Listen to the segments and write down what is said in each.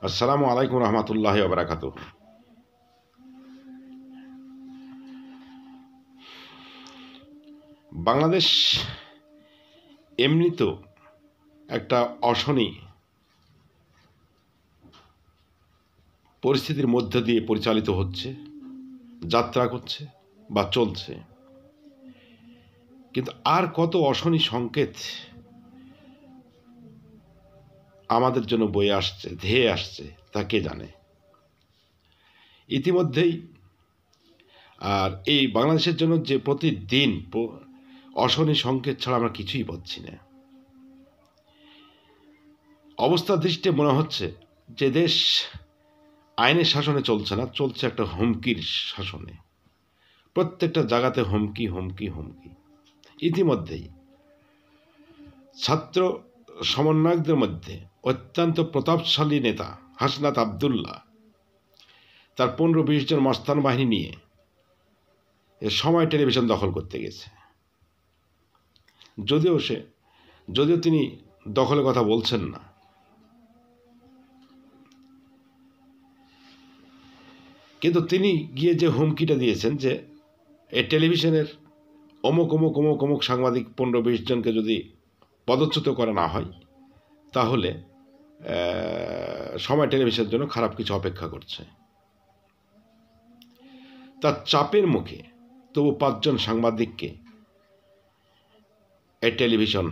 আসসালামু আলাইকুম রহমতুল্লাহি ওয়া বারাকাতুহু। বাংলাদেশ এমনি তো একটা অশনি পরিস্থিতির মধ্য দিয়ে পরিচালিত হচ্ছে, যাত্রা করছে বা চলছে, কিন্তু আর কত অশনি সংকেত আমাদের জন্য বয়ে আসছে, ধেয়ে আসছে তা কে জানে। ইতিমধ্যেই আর এই বাংলাদেশের জন্য যে প্রতিদিন অশনি সংকেত ছাড়া আমরা কিছুই পাচ্ছি না। অবস্থা দৃষ্টে মনে হচ্ছে যে দেশ আইনের শাসনে চলছে না, চলছে একটা হুমকির শাসনে। প্রত্যেকটা জায়গাতে হুমকি হুমকি হুমকি। ইতিমধ্যেই ছাত্র সমন্বয়কদের মধ্যে অত্যন্ত প্রতাপশালী নেতা হাসনাত আবদুল্লাহ তার 15-20 জন মস্তান বাহিনী নিয়ে সময় টেলিভিশন দখল করতে গেছে। যদিও তিনি দখলের কথা বলছেন না, কিন্তু তিনি গিয়ে যে হুমকিটা দিয়েছেন যে এই টেলিভিশনের অমুক অমুক অমুক অমুক সাংবাদিক 15-20 জনকে যদি পদচ্যুত করা না হয় তাহলে সময় টেলিভিশনের জন্য খারাপ কিছু অপেক্ষা করছে। তার চাপের মুখে তবু 5 জন সাংবাদিককে এই টেলিভিশন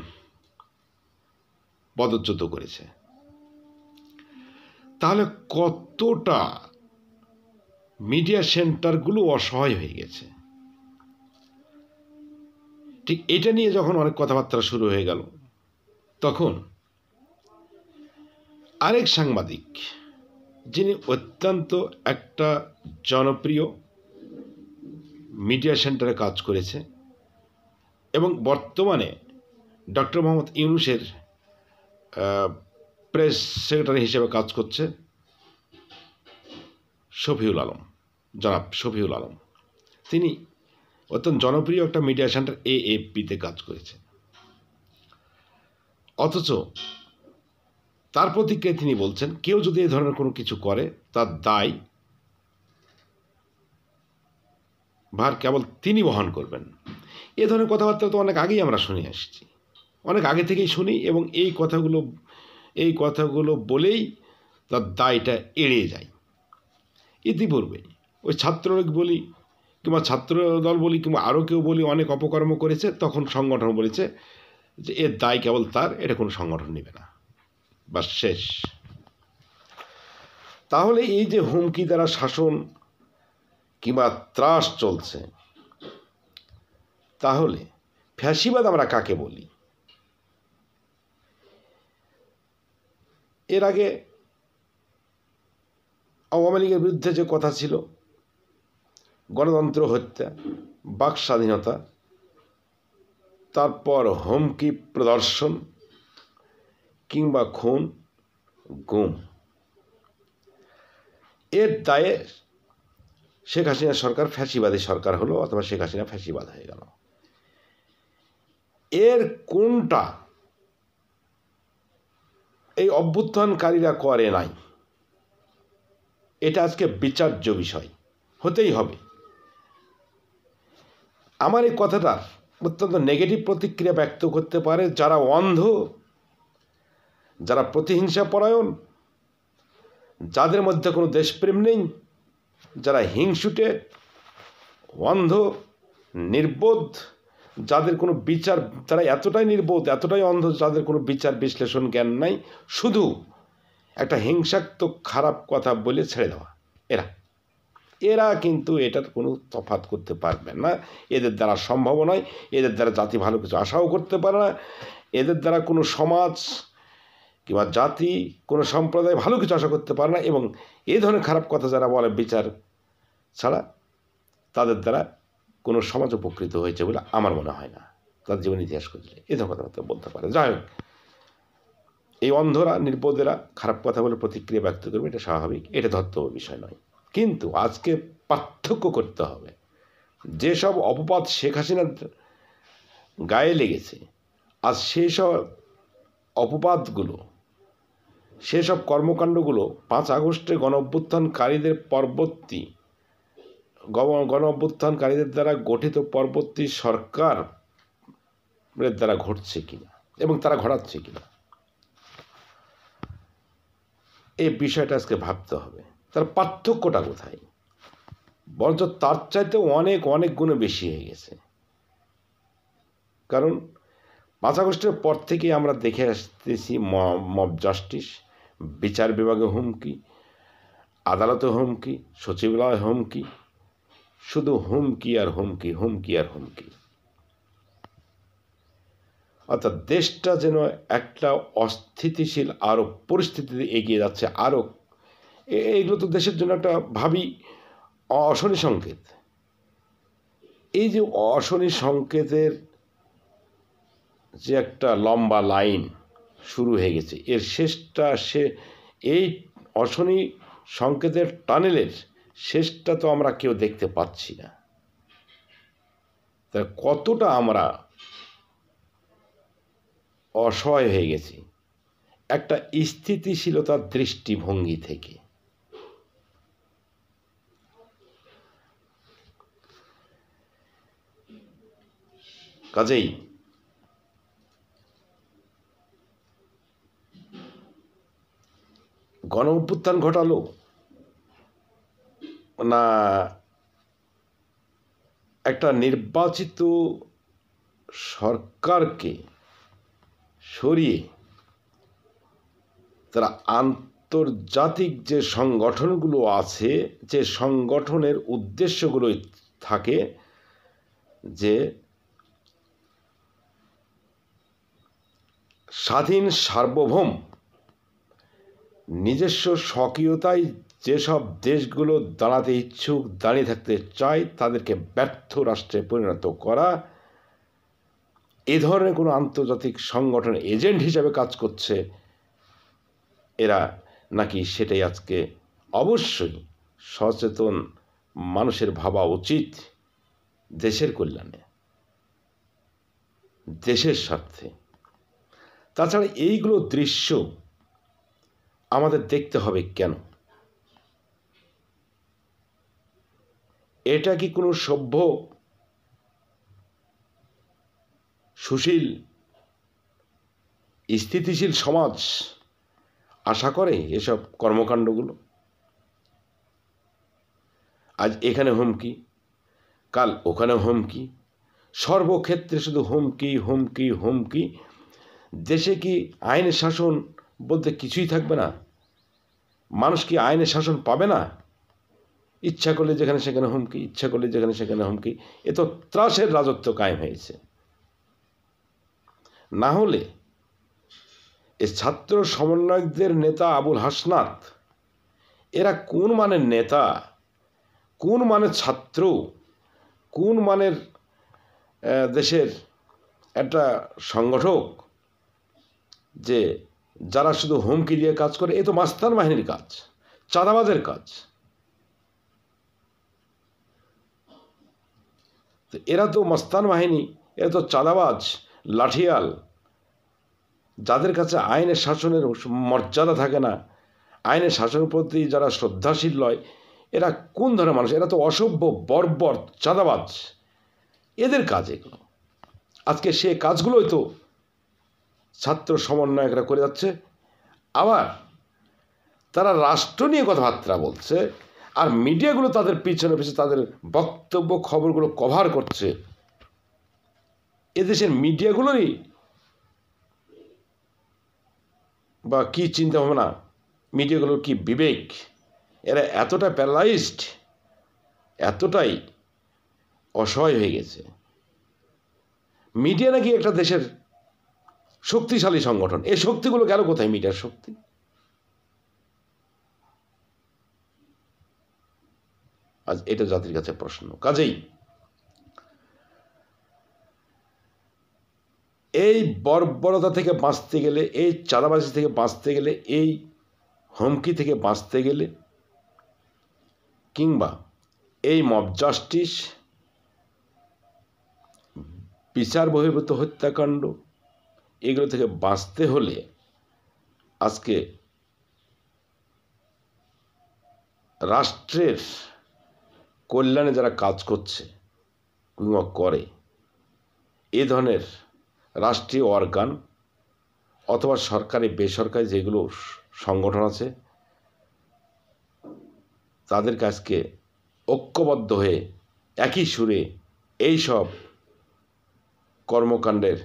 পদচ্যুত করেছে। তাহলে কতটা মিডিয়া সেন্টারগুলো অসহায় হয়ে গেছে। ঠিক এটা নিয়ে যখন অনেক কথাবার্তা শুরু হয়ে গেল, তখন আরেক সাংবাদিক যিনি অত্যন্ত একটা জনপ্রিয় মিডিয়া সেন্টারে কাজ করেছে এবং বর্তমানে ডক্টর মোহাম্মদ ইউনূসের প্রেস সেক্রেটারি হিসেবে কাজ করছে শফিউল আলম, জনাব শফিউল আলম। তিনি অত্যন্ত জনপ্রিয় একটা মিডিয়া সেন্টার AFP-তে কাজ করেছে। অথচ তার প্রতিক্রিয়ায় তিনি বলছেন কেউ যদি এই ধরনের কোনো কিছু করে তার দায় ভার কেবল তিনি বহন করবেন। এ ধরনের কথাবার্তা তো অনেক আগেই আমরা শুনে আসছি, অনেক আগে থেকেই শুনি, এবং এই কথাগুলো বলেই তার দায়টা এড়িয়ে যায়। ইতিপূর্বে ওই ছাত্রলীগ বলি কিংবা ছাত্রদল বলি কিংবা আরও কেউ বলি অনেক অপকর্ম করেছে, তখন সংগঠন বলেছে যে এর দায় কেবল তার, এটা কোনো সংগঠন নেবে না, বা শেষ। তাহলে এই যে হুমকি দ্বারা শাসন কিংবা ত্রাস চলছে, তাহলে ফ্যাসিবাদ আমরা কাকে বলি? এর আগে আওয়ামী লীগের বিরুদ্ধে যে কথা ছিল, গণতন্ত্র হত্যা, বাক স্বাধীনতা, তারপর হুমকি প্রদর্শন কিংবা খুন গুম, এর দায়ে শেখ হাসিনা সরকার ফ্যাসিবাদী সরকার হলো, অথবা শেখ হাসিনা ফ্যাসিবাদ হয়ে গেল। এর কোনটা এই অভ্যুত্থানকারীরা করে নাই? এটা আজকে বিচার্য বিষয়, হতেই হবে। আমার এই কথাটা অত্যন্ত নেগেটিভ প্রতিক্রিয়া ব্যক্ত করতে পারে যারা অন্ধ, যারা প্রতিহিংসা পরায়ণ, যাদের মধ্যে কোনো দেশপ্রেম নেই, যারা হিংসুটে, অন্ধ, নির্বোধ, যাদের কোনো বিচার, তারা এতটাই নির্বোধ, এতটাই অন্ধ, যাদের কোনো বিচার বিশ্লেষণ জ্ঞান নাই, শুধু একটা হিংসাত্মক খারাপ কথা বলে ছেড়ে দেওয়া। এরা কিন্তু এটার কোনো তফাৎ করতে পারবে না। এদের দ্বারা সম্ভব নয়। এদের দ্বারা জাতি ভালো কিছু আশাও করতে পারে না। এদের দ্বারা কোনো সমাজ কিংবা জাতি, কোনো সম্প্রদায় ভালো কিছু আশা করতে পারে না। এবং এই ধরনের খারাপ কথা যারা বলে বিচার ছাড়া, তাদের দ্বারা কোনো সমাজ উপকৃত হয়েছে বলে আমার মনে হয় না। তার জীবন ইতিহাস খুঁজলে এই ধরনের কথাবার্তা বলতে পারে। যাই হোক, এই অন্ধরা, নির্বোধেরা খারাপ কথা বলে প্রতিক্রিয়া ব্যক্ত করবে, এটা স্বাভাবিক, এটা ধর্তব্য বিষয় নয়। কিন্তু আজকে পার্থক্য করতে হবে। যেসব অপবাদ শেখ হাসিনার গায়ে লেগেছে, আজ সেই সব অপবাদগুলো সেসব কর্মকাণ্ডগুলো ৫ আগস্টে গণ অভ্যুত্থানকারীদের দ্বারা গঠিত পরবর্তী সরকারের দ্বারা ঘটছে কিনা এবং তারা ঘটাচ্ছে কিনা, এই বিষয়টা আজকে ভাবতে হবে। তার পার্থক্যটা কোথায়? বরঞ্চ তার চাইতেও অনেক অনেক গুণে বেশি হয়ে গেছে। কারণ ৫ আগস্টের পর থেকে আমরা দেখে আসতেছি মব জাস্টিস, বিচার বিভাগে হুমকি, আদালতে হুমকি, সচিবালয়ে হুমকি, শুধু হুমকি আর হুমকি, হুমকি আর হুমকি। অর্থাৎ দেশটা যেন একটা অস্থিতিশীল আরও পরিস্থিতিতে এগিয়ে যাচ্ছে। আরও এইগুলো তো দেশের জন্য একটা ভাবি অশনি সংকেত। এই যে অশনি সংকেতের যে একটা লম্বা লাইন শুরু হয়ে গেছে, এর শেষটা এই অশনি সংকেতের টানেলের শেষটা তো আমরা কেউ দেখতে পাচ্ছি না। তা কতটা আমরা অসহায় হয়ে গেছি একটা স্থিতিশীলতার দৃষ্টিভঙ্গি থেকে। কাজেই গণ অভ্যুত্থান ঘটালো না একটা নির্বাচিত সরকারকে সরিয়ে তারা আন্তর্জাতিক যে সংগঠনগুলো আছে, যে সংগঠনের উদ্দেশ্যগুলো থাকে যে স্বাধীন সার্বভৌম নিজস্ব স্বকীয়তায় যেসব দেশগুলো দাঁড়াতে ইচ্ছুক, দাঁড়িয়ে থাকতে চায়, তাদেরকে ব্যর্থ রাষ্ট্রে পরিণত করা, এ ধরনের কোনো আন্তর্জাতিক সংগঠন এজেন্ট হিসাবে কাজ করছে এরা, নাকি সেটাই আজকে অবশ্যই সচেতন মানুষের ভাবা উচিত দেশের কল্যাণে, দেশের স্বার্থে। তাছাড়া এইগুলো দৃশ্য আমাদের দেখতে হবে কেন? এটা কি কোনো সভ্য সুশীল স্থিতিশীল সমাজ আশা করে এসব কর্মকাণ্ডগুলো? আজ এখানে হুমকি, কাল ওখানে হুমকি, সর্বক্ষেত্রে শুধু হুমকি হুমকি হুমকি। দেশে কি আইনের শাসন বলতে কিছুই থাকবে না? মানুষ কি আইনের শাসন পাবে না? ইচ্ছা করলে যেখানে সেখানে হুমকি, ইচ্ছা করলে যেখানে সেখানে হুমকি। এ তো ত্রাসের রাজত্ব কায়েম হয়েছে। না হলে এ ছাত্র সমন্বয়কদের নেতা আবুল হাসনাত এরা কোন মানের নেতা, কোন মানের ছাত্র, কোন মানের দেশের একটা সংগঠক যে যারা শুধু হুমকি দিয়ে কাজ করে? এ তো মাস্তান বাহিনীর কাজ, চাঁদাবাজের কাজ। তো এরা তো মাস্তান বাহিনী, এরা তো চাঁদাবাজ, লাঠিয়াল, যাদের কাছে আইনের শাসনের মর্যাদা থাকে না, আইনের শাসনের প্রতি যারা শ্রদ্ধাশীল নয়, এরা কোন ধরনের মানুষ? এরা তো অসভ্য, বর্বর, চাঁদাবাজ, এদের কাজ এগুলো। আজকে সে কাজগুলোই তো ছাত্র সমন্বয়করা করে যাচ্ছে। আবার তারা রাষ্ট্র নিয়ে কথাবার্তা বলছে, আর মিডিয়াগুলো তাদের পিছনে পিছনে তাদের বক্তব্য খবরগুলো কভার করছে। এদেশের মিডিয়াগুলোরই বা কী চিন্তা ভাবনা, মিডিয়াগুলোর কি বিবেক? এরা এতটা প্যারালাইজড, এতটাই অসহায় হয়ে গেছে। মিডিয়া নাকি একটা দেশের শক্তিশালী সংগঠন, এই শক্তিগুলো গেল কোথায়? মিডিয়ার শক্তি আজ এটা জাতির কাছে প্রশ্ন। কাজেই এই বর্বরতা থেকে বাঁচতে গেলে, এই চাঁদাবাজি থেকে বাঁচতে গেলে, এই হুমকি থেকে বাঁচতে গেলে, কিংবা এই মব জাস্টিস, বিচার বহির্ভূত হত্যাকাণ্ড, এগুলো থেকে বাঁচতে হলে আজকে রাষ্ট্রের কল্যাণে যারা কাজ করছে কিংবা করে, এ ধরনের রাষ্ট্রীয় অর্গান অথবা সরকারি বেসরকারি যেগুলো সংগঠন আছে, তাদের কাছকে ঐক্যবদ্ধ হয়ে একই সুরে এই সব কর্মকাণ্ডের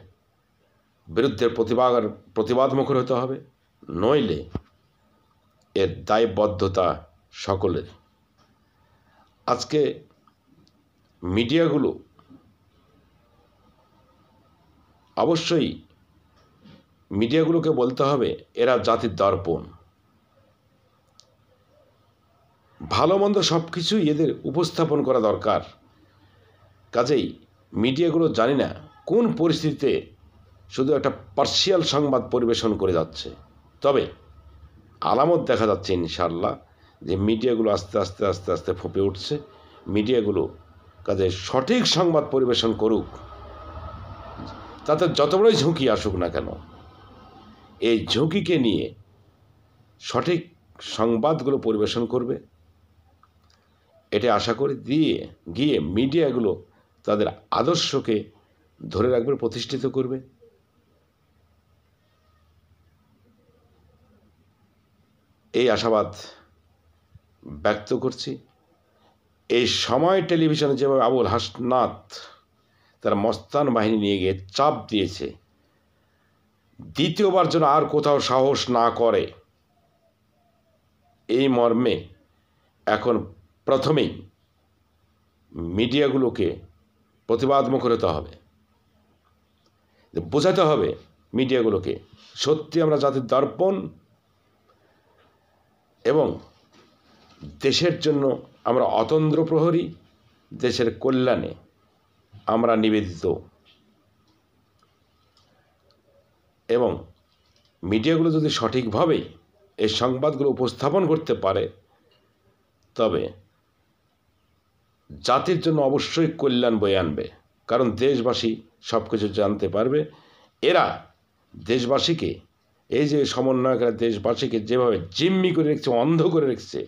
বিরুদ্ধে প্রতিবাদমুখর হতে হবে, নইলে এর দায়বদ্ধতা সকলের। আজকে মিডিয়াগুলো অবশ্যই মিডিয়াগুলোকে বলতে হবে এরা জাতির দর্পণ, ভালো মন্দ সব কিছুই এদের উপস্থাপন করা দরকার। কাজেই মিডিয়াগুলো জানি না কোন পরিস্থিতিতে শুধু একটা পার্শিয়াল সংবাদ পরিবেশন করে যাচ্ছে। তবে আলামত দেখা যাচ্ছে ইনশাআল্লাহ যে মিডিয়াগুলো আস্তে আস্তে আস্তে আস্তে ফুঁপে উঠছে। মিডিয়াগুলো কাজে সঠিক সংবাদ পরিবেশন করুক, তাতে যত বড়ই ঝুঁকি আসুক না কেন, এই ঝুঁকিকে নিয়ে সঠিক সংবাদগুলো পরিবেশন করবে। এটা আশা করি গিয়ে মিডিয়াগুলো তাদের আদর্শকে ধরে রাখবে, প্রতিষ্ঠিত করবে। এই আশাবাদ ব্যক্ত করছি। এই সময় টেলিভিশনে যেভাবে আবুল হাসনাত তার মস্তান বাহিনী নিয়ে গিয়ে চাপ দিয়েছে, দ্বিতীয়বার যেন আর কোথাও সাহস না করে, এই মর্মে এখন প্রথমেই মিডিয়াগুলোকে প্রতিবাদমুখর হতে হবে, বোঝাতে হবে মিডিয়াগুলোকে সত্যি আমরা জাতির দর্পণ এবং দেশের জন্য আমরা অতন্দ্র প্রহরী, দেশের কল্যাণে আমরা নিবেদিত। এবং মিডিয়াগুলো যদি সঠিকভাবে এই সংবাদগুলো উপস্থাপন করতে পারে, তবে জাতির জন্য অবশ্যই কল্যাণ বয়ে আনবে। কারণ দেশবাসী সব কিছু জানতে পারবে। এরা দেশবাসীকে, এই যে সমন্বয়করা দেশবাসীকে যেভাবে জিম্মি করে রেখেছে, অন্ধ করে রেখেছে,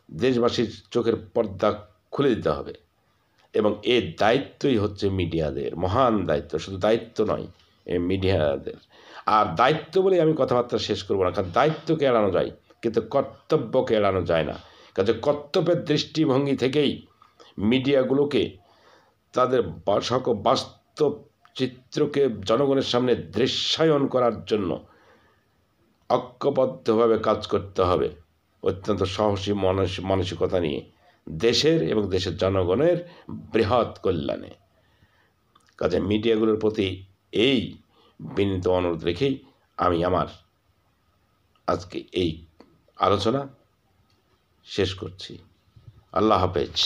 দেশবাসীর চোখের পর্দা খুলে দিতে হবে। এবং এর দায়িত্বই হচ্ছে মিডিয়াদের, মহান দায়িত্ব। শুধু দায়িত্ব নয়, এই মিডিয়াদের। আর দায়িত্ব বলে আমি কথাবার্তা শেষ করবো না, কারণ দায়িত্বকে এড়ানো যায় কিন্তু কর্তব্যকে এড়ানো যায় না। কাজে কর্তব্যের দৃষ্টিভঙ্গি থেকেই মিডিয়াগুলোকে তাদের বাস্তব চিত্রকে জনগণের সামনে দৃশ্যায়ন করার জন্য ঐক্যবদ্ধভাবে কাজ করতে হবে, অত্যন্ত সাহসী মানসিকতা নিয়ে, দেশের এবং দেশের জনগণের বৃহৎ কল্যাণে। কাজে মিডিয়াগুলোর প্রতি এই বিনীত অনুরোধ রেখেই আমি আমার আজকে এই আলোচনা শেষ করছি। আল্লাহ হাফেজ।